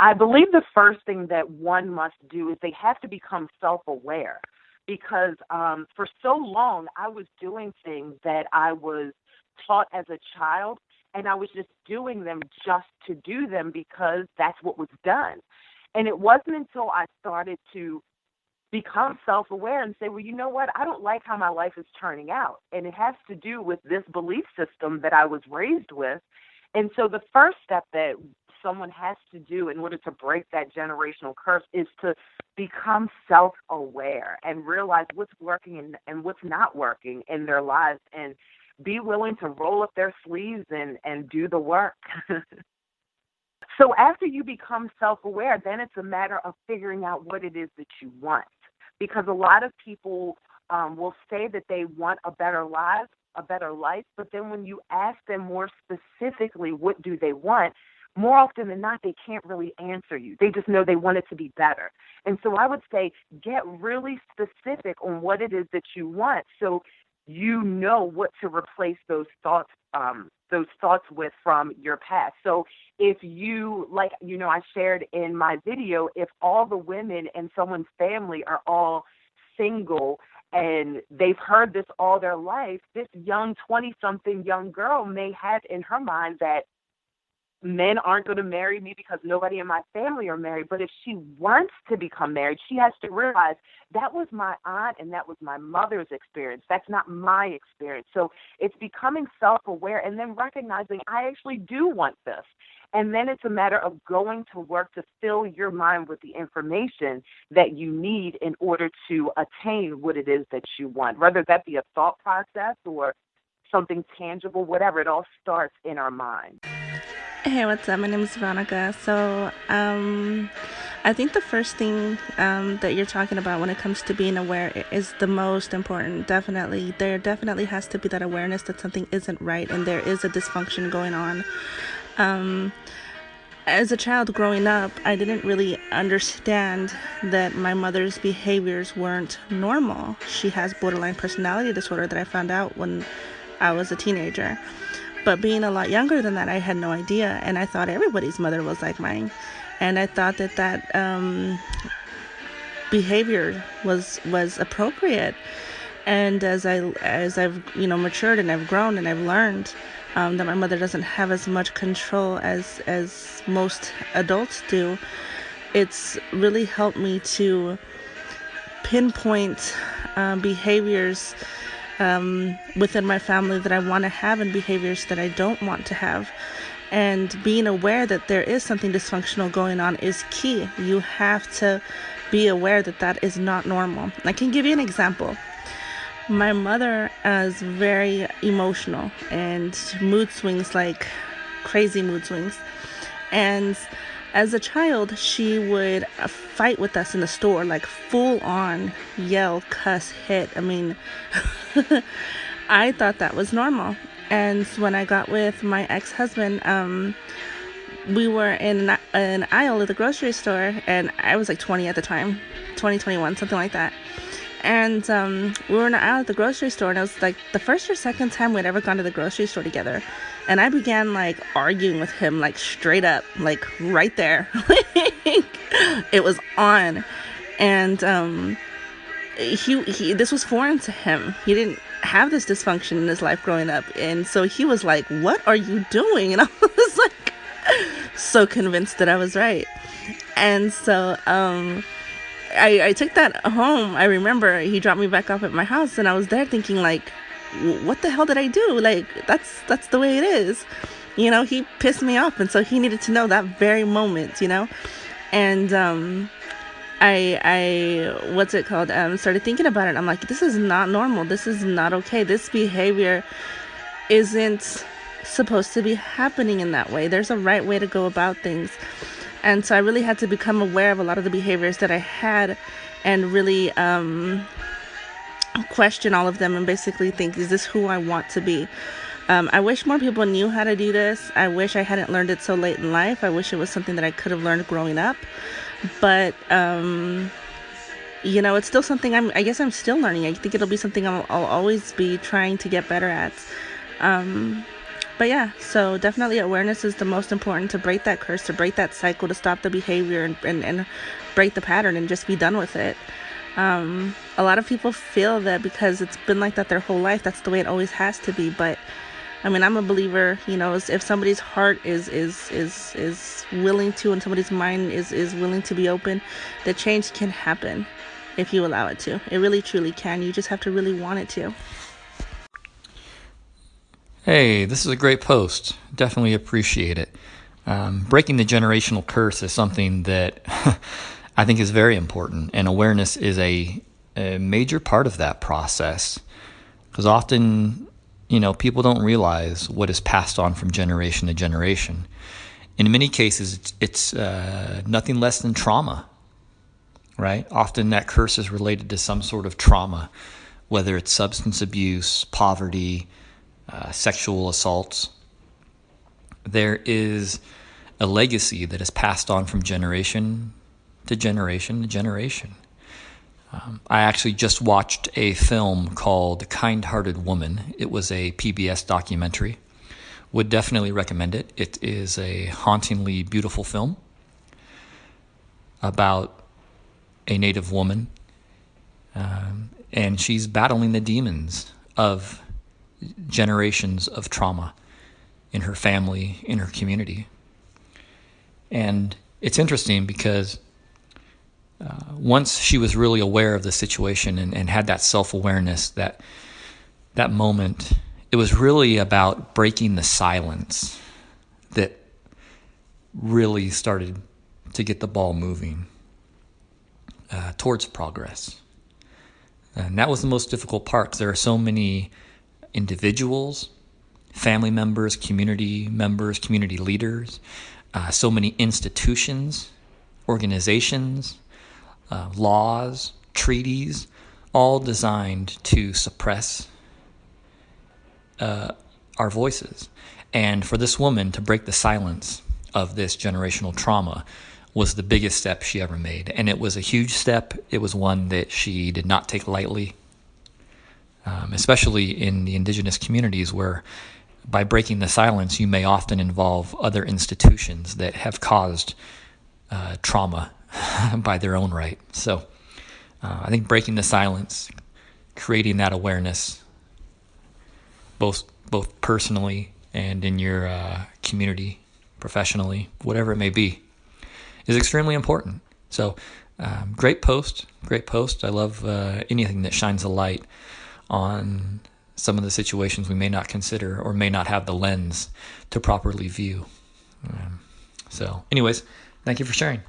I believe the first thing that one must do is they have to become self-aware because for so long I was doing things that I was taught as a child, and I was just doing them just to do them because that's what was done. And it wasn't until I started to become self-aware and say, well, you know what? I don't like how my life is turning out. And it has to do with this belief system that I was raised with. And so the first step that someone has to do in order to break that generational curse is to become self-aware and realize what's working and what's not working in their lives, and be willing to roll up their sleeves and do the work. So after you become self-aware, then it's a matter of figuring out what it is that you want. Because a lot of people will say that they want a better life, but then when you ask them more specifically what do they want, more often than not, they can't really answer you. They just know they want it to be better. And so I would say get really specific on what it is that you want, so you know what to replace those thoughts with from your past. So if you, like, I shared in my video, if all the women in someone's family are all single and they've heard this all their life, this young 20-something young girl may have in her mind that men aren't going to marry me because nobody in my family are married. But if she wants to become married, she has to realize that was my aunt and that was my mother's experience. That's not my experience. So it's becoming self-aware and then recognizing I actually do want this. And then it's a matter of going to work to fill your mind with the information that you need in order to attain what it is that you want, whether that be a thought process or something tangible, whatever. It all starts in our mind. Hey, what's up? My name is Veronica. So, I think the first thing that you're talking about when it comes to being aware is the most important. Definitely. There definitely has to be that awareness that something isn't right and there is a dysfunction going on. As a child growing up, I didn't really understand that my mother's behaviors weren't normal. She has borderline personality disorder that I found out when I was a teenager. But being a lot younger than that, I had no idea, and I thought everybody's mother was like mine, and I thought that behavior was appropriate. And as I've matured and I've grown and I've learned that my mother doesn't have as much control as most adults do, it's really helped me to pinpoint behaviors within my family that I want to have and behaviors that I don't want to have. And being aware that there is something dysfunctional going on is key. You have to be aware that that is not normal. I can give you an example. My mother is very emotional and mood swings, like crazy mood swings. And as a child, she would fight with us in the store, like full on yell, cuss, hit. I mean, I thought that was normal. And when I got with my ex-husband, we were in an aisle at the grocery store, and I was like 20 at the time, 2021, something like that. And we were in an aisle at the grocery store, and it was like the first or second time we'd ever gone to the grocery store together. And I began like arguing with him, like straight up, like right there. It was on. And he this was foreign to him. He didn't have this dysfunction in his life growing up. And so he was like, "What are you doing?" And I was like so convinced that I was right. And so I took that home. I remember he dropped me back off at my house, and I was there thinking like, what the hell did I do? Like, that's the way it is. He pissed me off, and so he needed to know that very moment, And I what's it called? Started thinking about it. I'm like, this is not normal. This is not okay. This behavior isn't supposed to be happening in that way. There's a right way to go about things. And so I really had to become aware of a lot of the behaviors that I had, and really question all of them and basically think, is this who I want to be? I wish more people knew how to do this. I wish I hadn't learned it so late in life. I wish it was something that I could have learned growing up. But, it's still something I guess I'm still learning. I think it'll be something I'll always be trying to get better at. But yeah, so definitely awareness is the most important to break that curse, to break that cycle, to stop the behavior and break the pattern and just be done with it. A lot of people feel that because it's been like that their whole life, that's the way it always has to be. But I mean, I'm a believer, if somebody's heart is willing to, and somebody's mind is willing to be open, the change can happen if you allow it to. It really truly can. You just have to really want it to. Hey, this is a great post. Definitely appreciate it. Breaking the generational curse is something that I think is very important, and awareness is a major part of that process. Because often, people don't realize what is passed on from generation to generation. In many cases, it's nothing less than trauma, right? Often that curse is related to some sort of trauma, whether it's substance abuse, poverty, sexual assaults. There is a legacy that is passed on from generation to generation to generation. I actually just watched a film called The Kind-Hearted Woman. It was a PBS documentary. Would definitely recommend it. It is a hauntingly beautiful film about a Native woman, and she's battling the demons of generations of trauma in her family, in her community. And it's interesting because once she was really aware of the situation and had that self-awareness, that moment, it was really about breaking the silence that really started to get the ball moving towards progress. And that was the most difficult part, because there are so many individuals, family members, community leaders, so many institutions, organizations, laws, treaties, all designed to suppress our voices. And for this woman to break the silence of this generational trauma was the biggest step she ever made. And it was a huge step. It was one that she did not take lightly. Especially in the indigenous communities, where by breaking the silence, you may often involve other institutions that have caused trauma by their own right. So I think breaking the silence, creating that awareness, both personally and in your community, professionally, whatever it may be, is extremely important. So great post. I love anything that shines a light on some of the situations we may not consider or may not have the lens to properly view. So anyways, thank you for sharing.